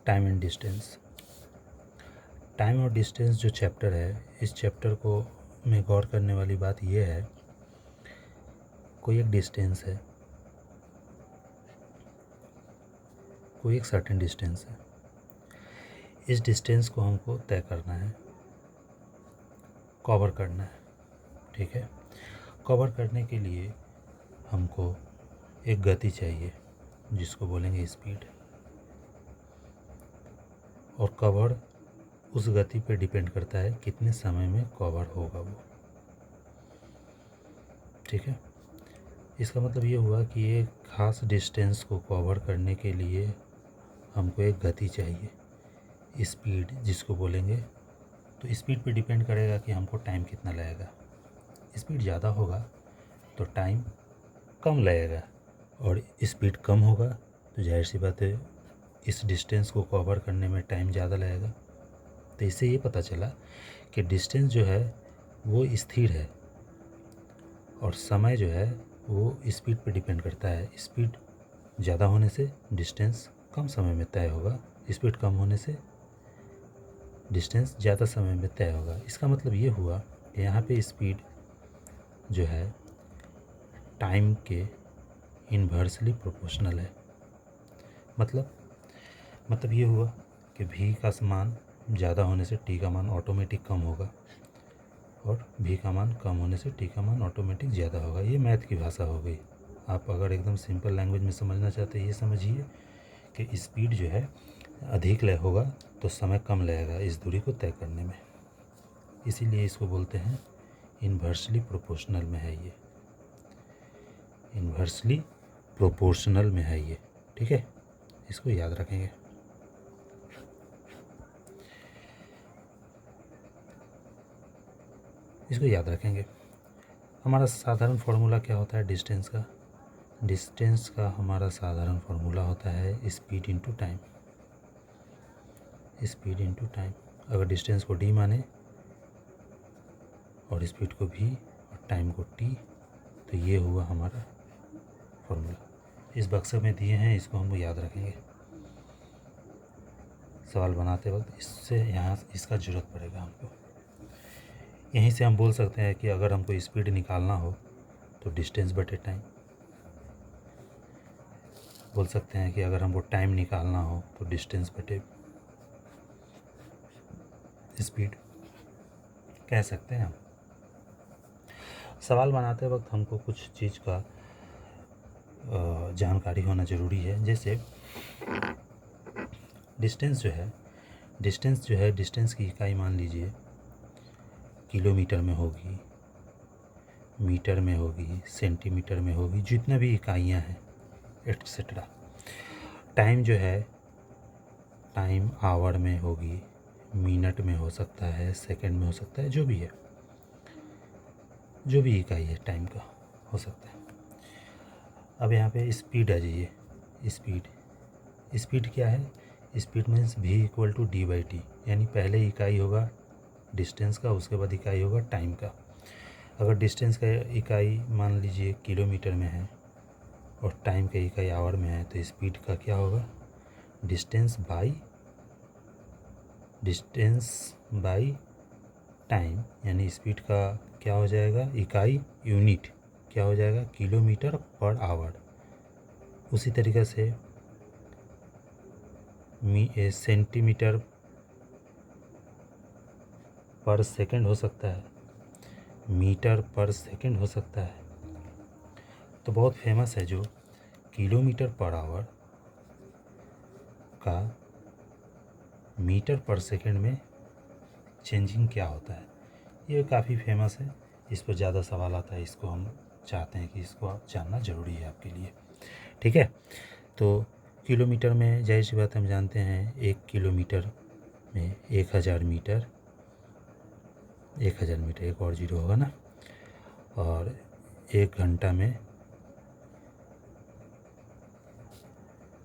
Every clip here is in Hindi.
Time and distance. टाइम और डिस्टेंस जो चैप्टर है, इस चैप्टर को में गौर करने वाली बात यह है, कोई एक डिस्टेंस है, कोई एक सर्टेन डिस्टेंस है। इस डिस्टेंस को हमको तय करना है, कवर करना है। ठीक है, कवर करने के लिए हमको एक गति चाहिए जिसको बोलेंगे स्पीड, और कवर उस गति पे डिपेंड करता है कितने समय में कवर होगा वो। ठीक है, इसका मतलब ये हुआ कि एक खास डिस्टेंस को कवर करने के लिए हमको एक गति चाहिए, स्पीड जिसको बोलेंगे। तो स्पीड पे डिपेंड करेगा कि हमको टाइम कितना लगेगा। स्पीड ज़्यादा होगा तो टाइम कम लगेगा, और स्पीड कम होगा तो जाहिर सी बात है इस डिस्टेंस को कवर करने में टाइम ज़्यादा लगेगा। तो इससे ये पता चला कि डिस्टेंस जो है वो स्थिर है, और समय जो है वो स्पीड पे डिपेंड करता है। स्पीड ज़्यादा होने से डिस्टेंस कम समय में तय होगा, स्पीड कम होने से डिस्टेंस ज़्यादा समय में तय होगा। इसका मतलब ये हुआ कि यहाँ पे स्पीड जो है टाइम के इन्वर्सली प्रोपोर्शनल है। मतलब ये हुआ कि v का मान ज़्यादा होने से t का मान ऑटोमेटिक कम होगा, और v का मान कम होने से t का मान ऑटोमेटिक ज़्यादा होगा। ये मैथ की भाषा हो गई। आप अगर एकदम सिंपल लैंग्वेज में समझना चाहते हैं, ये समझिए कि स्पीड जो है अधिक लय होगा तो समय कम लगेगा इस दूरी को तय करने में। इसीलिए इसको बोलते हैं इन्वर्सली प्रोपोर्शनल में है ये, इन्वर्सली प्रोपोर्शनल में है ये। ठीक है, इसको याद रखेंगे। इसको याद रखेंगे। हमारा साधारण फार्मूला क्या होता है डिस्टेंस का? डिस्टेंस का हमारा साधारण फार्मूला होता है speed into time. Speed into time. अगर डिस्टेंस को d माने और स्पीड को v और टाइम को t, तो ये हुआ हमारा फार्मूला। इस बक्से में दिए हैं, इसको हम याद रखेंगे सवाल बनाते वक्त। इससे यहाँ इसका ज़रूरत पड़ेगा हमको। यहीं से हम बोल सकते हैं कि अगर हमको स्पीड निकालना हो तो डिस्टेंस बटे टाइम। बोल सकते हैं कि अगर हमको टाइम निकालना हो तो डिस्टेंस बटे स्पीड, कह सकते हैं हम। सवाल बनाते वक्त हमको कुछ चीज़ का जानकारी होना ज़रूरी है। जैसे डिस्टेंस जो है डिस्टेंस की इकाई मान लीजिए किलोमीटर में होगी, मीटर में होगी, सेंटीमीटर में होगी, जितना भी इकाइयाँ हैं एटसेट्रा। टाइम जो है टाइम आवर में होगी, मिनट में हो सकता है, सेकंड में हो सकता है, जो भी है, जो भी इकाई है टाइम का हो सकता है। अब यहाँ पे स्पीड आ जाइए। स्पीड क्या है? Speed means v equal to d/t, यानी पहले इकाई होगा डिस्टेंस का, उसके बाद इकाई होगा टाइम का। अगर डिस्टेंस का इकाई मान लीजिए किलोमीटर में है और टाइम का इकाई आवर में है, तो स्पीड का क्या होगा? डिस्टेंस बाई टाइम, यानी स्पीड का क्या हो जाएगा? इकाई यूनिट क्या हो जाएगा? Kilometre per hour. उसी तरीक़े से सेंटीमीटर पर सेकंड हो सकता है, मीटर पर सेकंड हो सकता है। तो बहुत फेमस है जो किलोमीटर पर आवर का मीटर पर सेकंड में चेंजिंग क्या होता है, ये काफ़ी फेमस है। इस पर ज़्यादा सवाल आता है, इसको हम चाहते हैं कि इसको आप जानना ज़रूरी है आपके लिए। ठीक है, तो किलोमीटर में जाहिर सी बात हम जानते हैं 1 किलोमीटर में 1000 मीटर, 1000 मीटर, एक और जीरो होगा ना, और 1 घंटा में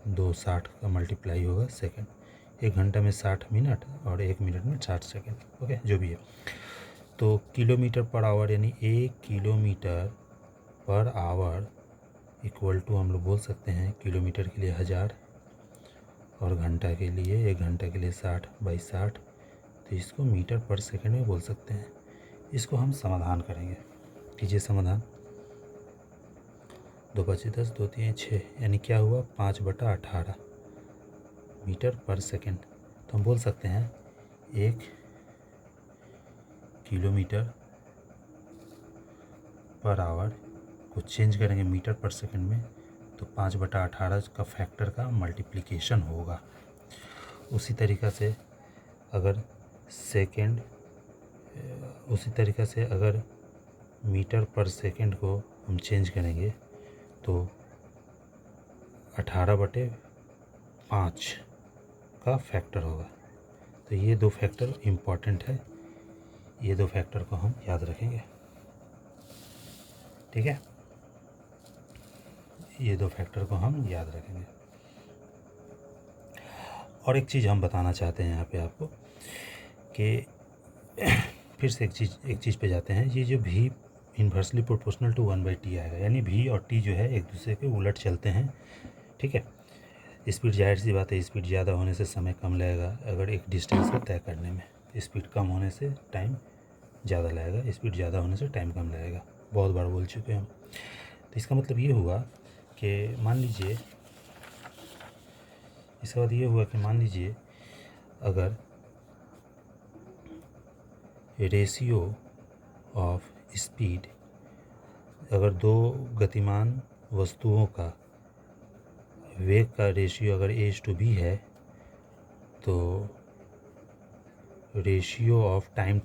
260 का मल्टीप्लाई होगा सेकंड। 1 घंटा में 60 मिनट और 1 मिनट में 60 सेकंड। ओके, जो भी है। तो किलोमीटर पर आवर यानी 1 kilometre per hour equal to हम लोग बोल सकते हैं किलोमीटर के लिए 1000 और घंटा के लिए 1 घंटा के लिए 60/60, तो इसको मीटर पर सेकंड में बोल सकते हैं। इसको हम समाधान करेंगे। कीजिए समाधान। 2 × 5 = 10, 2 × 3 = 6, यानी क्या हुआ 5/18 मीटर पर सेकंड। तो हम बोल सकते हैं 1 किलोमीटर पर आवर को चेंज करेंगे मीटर पर सेकंड में, तो 5/18 का फैक्टर का मल्टीप्लिकेशन होगा। उसी तरीक़ा से अगर मीटर पर सेकंड को हम चेंज करेंगे तो 18/5 का फैक्टर होगा। तो ये 2 फैक्टर इम्पॉर्टेंट है, ये 2 फैक्टर को हम याद रखेंगे। ठीक है, ये 2 फैक्टर को हम याद रखेंगे। और एक चीज़ हम बताना चाहते हैं यहाँ पे आपको कि फिर से एक चीज़ पे जाते हैं। ये जो v inversely proportional to 1/t आएगा, यानी v और t जो है एक दूसरे के उलट चलते हैं। ठीक है, स्पीड जाहिर सी बात है, स्पीड ज़्यादा होने से समय कम लगेगा अगर एक डिस्टेंस को तय करने में, स्पीड कम होने से टाइम ज़्यादा लगेगा, स्पीड ज़्यादा होने से टाइम कम लगेगा। बहुत बार बोल चुके हैं हम। तो इसका मतलब ये हुआ कि मान लीजिए अगर रेशियो ऑफ स्पीड, अगर 2 गतिमान वस्तुओं का वेग का रेशियो अगर a/b है, तो रेशियो ऑफ टाइम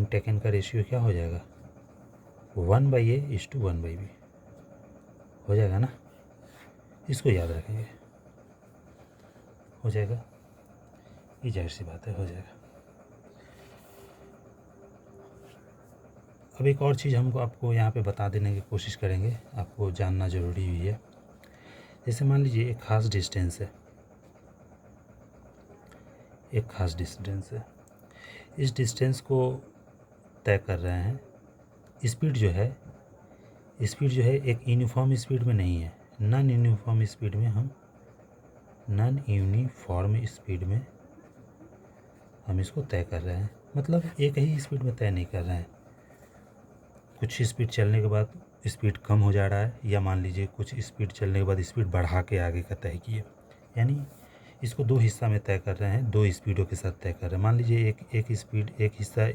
टेकन का रेशियो क्या हो जाएगा 1/a/1/b हो जाएगा ना। इसको याद रखेंगे, हो जाएगा, ये जाहिर सी बात है, हो जाएगा। अब एक और चीज़ हमको आपको यहाँ पे बता देने की कोशिश करेंगे, आपको जानना ज़रूरी भी है। जैसे मान लीजिए एक ख़ास डिस्टेंस है, इस डिस्टेंस को तय कर रहे हैं। स्पीड जो है एक यूनिफॉर्म स्पीड में नहीं है, नॉन यूनिफॉर्म स्पीड में हम इसको तय कर रहे हैं। मतलब एक ही स्पीड में तय नहीं कर रहे हैं, कुछ स्पीड चलने के बाद स्पीड कम हो जा रहा है, या मान लीजिए कुछ स्पीड चलने के बाद स्पीड बढ़ा के आगे का तय किए, यानी इसको 2 हिस्सा में तय कर रहे हैं, 2 स्पीडों के साथ तय कर रहे हैं। मान लीजिए एक हिस्सा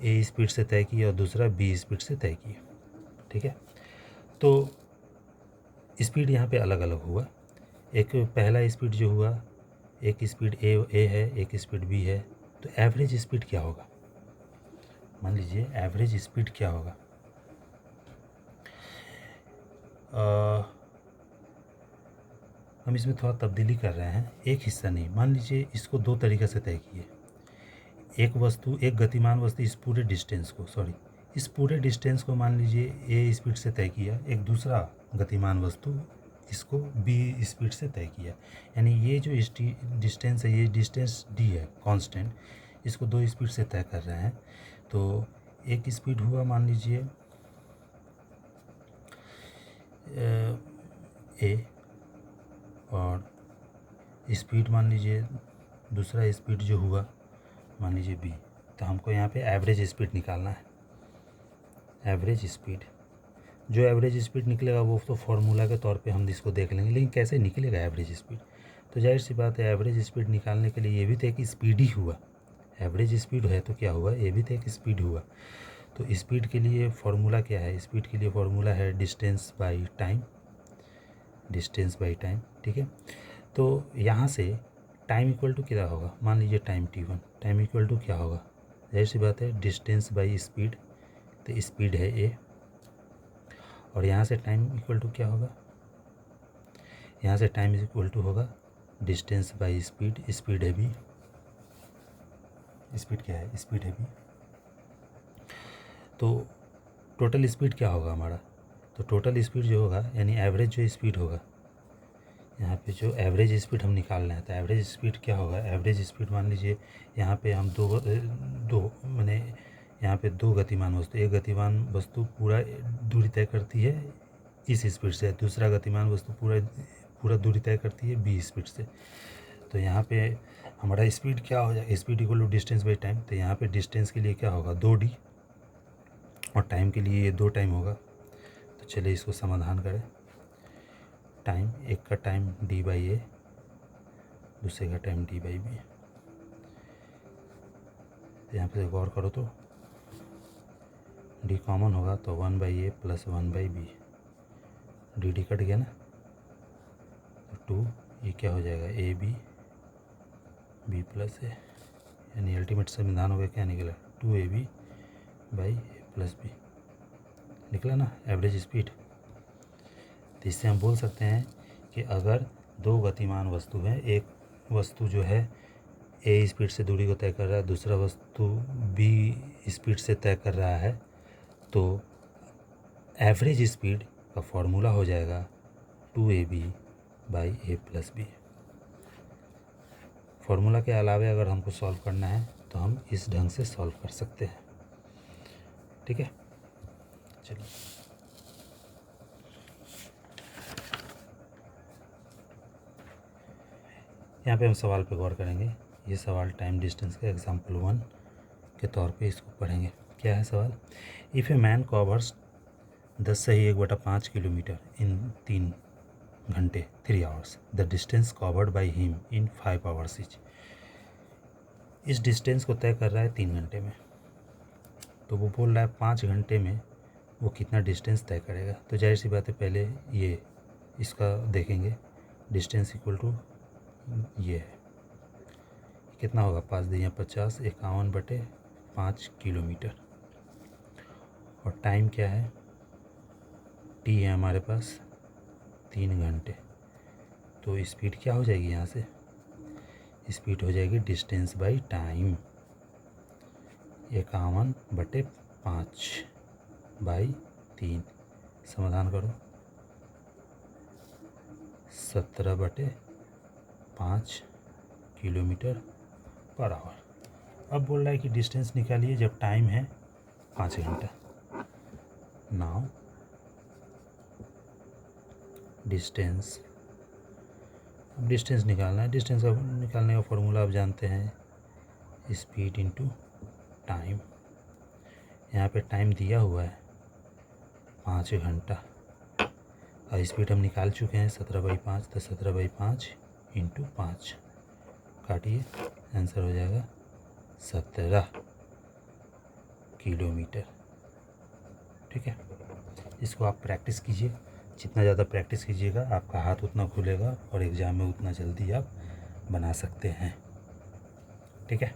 ए स्पीड से तय किया और दूसरा बी स्पीड से तय किया। ठीक है, तो स्पीड यहाँ पे अलग अलग हुआ। एक पहला स्पीड जो हुआ, एक स्पीड ए है, एक स्पीड बी है, तो एवरेज स्पीड क्या होगा, मान लीजिए एवरेज स्पीड क्या होगा। हम इसमें थोड़ा तब्दीली कर रहे हैं, एक हिस्सा नहीं। मान लीजिए इसको 2 तरीक़े से तय किए। एक गतिमान वस्तु इस पूरे डिस्टेंस को मान लीजिए ए स्पीड से तय किया, एक दूसरा गतिमान वस्तु इसको बी स्पीड से तय किया, यानी ये जो डिस्टेंस है, ये डिस्टेंस डी है कांस्टेंट, इसको 2 स्पीड से तय कर रहे हैं। तो एक स्पीड हुआ मान लीजिए ए, और स्पीड मान लीजिए दूसरा स्पीड जो हुआ मान लीजिए बी। तो हमको यहाँ पे एवरेज स्पीड निकालना है। एवरेज स्पीड, जो एवरेज स्पीड निकलेगा वो तो फार्मूला के तौर पे हम इसको देख लेंगे, लेकिन कैसे निकलेगा एवरेज स्पीड। तो जाहिर सी बात है, एवरेज स्पीड निकालने के लिए ये भी तो एक स्पीड ही हुआ। एवरेज स्पीड है तो क्या हुआ, ये भी तो एक स्पीड हुआ। तो स्पीड के लिए फार्मूला क्या है, स्पीड के लिए फार्मूला है डिस्टेंस बाई टाइम। ठीक है, तो यहाँ से टाइम इक्वल टू क्या होगा, मान लीजिए time t1, time equal to क्या होगा, जाहिर सी बात है डिस्टेंस बाई स्पीड, तो स्पीड है a, और यहाँ से टाइम इक्वल टू क्या होगा, यहाँ से टाइम इक्वल टू होगा डिस्टेंस बाई स्पीड, स्पीड है b, स्पीड क्या है, स्पीड है b। तो टोटल स्पीड क्या होगा हमारा, तो टोटल स्पीड जो होगा यानी एवरेज जो स्पीड होगा, यहाँ पे जो एवरेज स्पीड हम निकाल रहे हैं, तो एवरेज स्पीड क्या होगा, एवरेज स्पीड मान लीजिए यहाँ पे हम यहाँ पे 2 गतिमान वस्तु, एक गतिमान वस्तु पूरा दूरी तय करती है इस स्पीड से, दूसरा गतिमान वस्तु पूरा दूरी तय करती है b स्पीड से। तो यहाँ पे हमारा स्पीड क्या हो जाएगा, speed equal to distance by time. तो यहाँ पे डिस्टेंस के लिए क्या होगा 2d और टाइम के लिए ये 2 टाइम होगा। तो चलिए इसको समाधान करें। टाइम, एक का टाइम d/a, दूसरे का टाइम d/b। यहाँ पे गौर करो तो d कॉमन होगा तो 1/a plus 1/b, dd cut गया ना, तो 2, ये क्या हो जाएगा ab b प्लस a, यानी अल्टीमेट समाधान हो गया, क्या निकला 2ab/a+b निकला ना एवरेज स्पीड। तो इससे हम बोल सकते हैं कि अगर दो गतिमान वस्तु हैं, एक वस्तु जो है a स्पीड से दूरी को तय कर रहा है, दूसरा वस्तु b स्पीड से तय कर रहा है, तो एवरेज स्पीड का फॉर्मूला हो जाएगा 2ab/a+b। फॉर्मूला के अलावे अगर हमको सॉल्व करना है तो हम इस ढंग से सॉल्व कर सकते हैं। ठीक है, चलिए यहाँ पे हम सवाल पे गौर करेंगे। ये सवाल टाइम डिस्टेंस का एग्जाम्पल 1 के तौर पे इसको पढ़ेंगे। क्या है सवाल? If a man covers 10/1/5 kilometre इन 3 घंटे 3 hours, the distance covered by him in 5 hours etch. इस डिस्टेंस को तय कर रहा है 3 घंटे में, तो वो बोल रहा है 5 घंटे में वो कितना डिस्टेंस तय करेगा। तो जाहिर सी बात है पहले ये इसका देखेंगे। डिस्टेंस इक्वल टू ये है, कितना होगा 5 दिया 50, 51/5 किलोमीटर। और टाइम क्या है, टी है हमारे पास 3 घंटे। तो स्पीड क्या हो जाएगी, यहाँ से स्पीड हो जाएगी डिस्टेंस बाई टाइम, 51/5/3। समाधान करो, 17/5 किलोमीटर पर आवर। अब बोल रहा है कि डिस्टेंस निकालिए जब टाइम है 5 घंटा। नाउ डिस्टेंस, अब डिस्टेंस निकालना है। डिस्टेंस का निकालने का फॉर्मूला आप जानते हैं, स्पीड इनटू टाइम। यहाँ पे टाइम दिया हुआ है 5 घंटा और स्पीड हम निकाल चुके हैं 17/5। तो 17/5 इंटू 5 काटिए, आंसर हो जाएगा 17 किलोमीटर। ठीक है, इसको आप प्रैक्टिस कीजिए। जितना ज़्यादा प्रैक्टिस कीजिएगा आपका हाथ उतना खुलेगा और एग्ज़ाम में उतना जल्दी आप बना सकते हैं। ठीक है,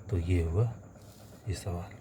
तो ये हुआ ये सवाल।